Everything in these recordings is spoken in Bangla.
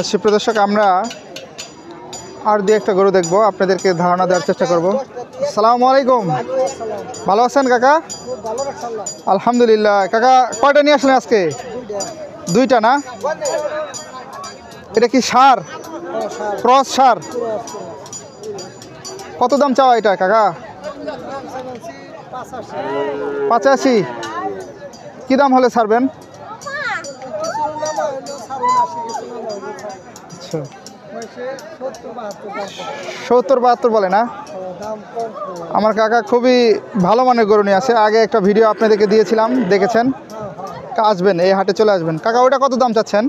সুপ্রিয় দর্শক, আমরা আর দুই একটা গরু দেখবো, আপনাদেরকে ধারণা দেওয়ার চেষ্টা করব। আসসালামু আলাইকুম, ভালো আছেন কাকা? আলহামদুলিল্লাহ। কাকা কয়টা নিয়ে আসলেন আজকে? দুইটা না? এটা কি সার, ক্রস সার? কত দাম চাওয়া এটা কাকা? 85। কি দাম হলে ছাড়বেন? আচ্ছা, 70-72 বলে না? আমার কাকা খুবই ভালো মানের গরু নিয়ে আসে। আগে একটা ভিডিও আপনাদেরকে দিয়েছিলাম, দেখেছেন। আসবেন, এই হাটে চলে আসবেন। কাকা ওইটা কত দাম চাচ্ছেন?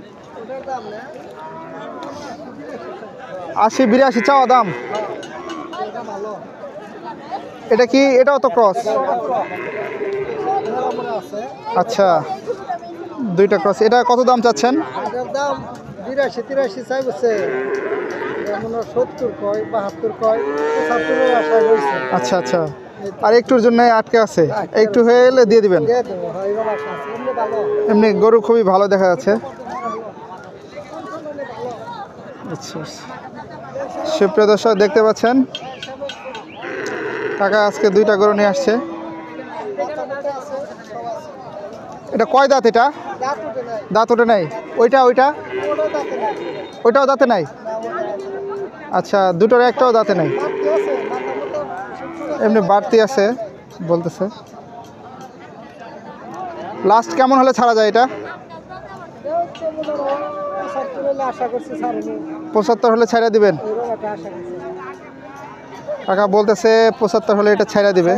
80-82 চাওয়া দাম। এটা কি, এটাও তো ক্রস? আচ্ছা, দুইটা ক্রস। এটা কত দাম চাচ্ছেন? 82-83 চাই বলছে, 70 কয়, 72 কয়, 75 আশা হইছে। আচ্ছা আচ্ছা, আর একটুর জন্য আটকে আছে, একটু হয়ে এলে দিয়ে দিবেন। এমনি গরু খুবই ভালো দেখা যাচ্ছে। আচ্ছা, সুপ্রিয় দর্শক দেখতে পাচ্ছেন, কাকা আজকে দুইটা গরু নিয়ে আসছে। এটা কয় দাঁত? এটা দাঁত ওঠে নাই? ওইটাও দাঁতে নাই? আচ্ছা, দুটোর একটাও দাঁতে নাই, এমনি বাড়তি আছে বলতেছে। লাস্ট কেমন হলে ছাড়া যায় এটা? 75 হলে ছাড়া দিবেন? কাকা বলতেছে 75 হলে এটা ছাড়া দিবে।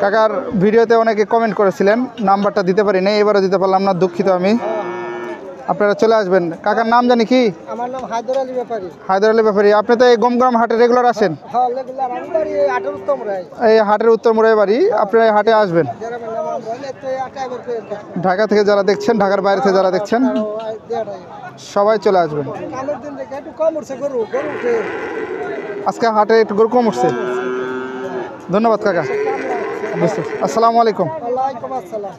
কাকার ভিডিওতে অনেকে কমেন্ট করেছিলেন, নাম্বারটা দিতে পারি না, এবারও দিতে পারলাম না, দুঃখিত আমি। আপনারা চলে আসবেন। কাকার নাম জানি কি? আমার নাম হায়দার আলী ব্যাপারী। হায়দার আলী ব্যাপারী। আপনি তো এই গমগ্রাম হাটে রেগুলার আসেন? হ্যাঁ, রেগুলার। আমি বাড়ি হাটের উত্তম রায়। এই হাটের উত্তর মোড়ে বাড়ি। আপনারা এই হাটে আসবেন। ঢাকা থেকে যারা দেখছেন, ঢাকার বাইরে থেকে যারা দেখছেন, সবাই চলে আসবেন। আজকে হাটে একটু গরু কম উঠছে। ধন্যবাদ কাকা। আসসালামু আলাইকুম। ওয়ালাইকুম আসসালাম।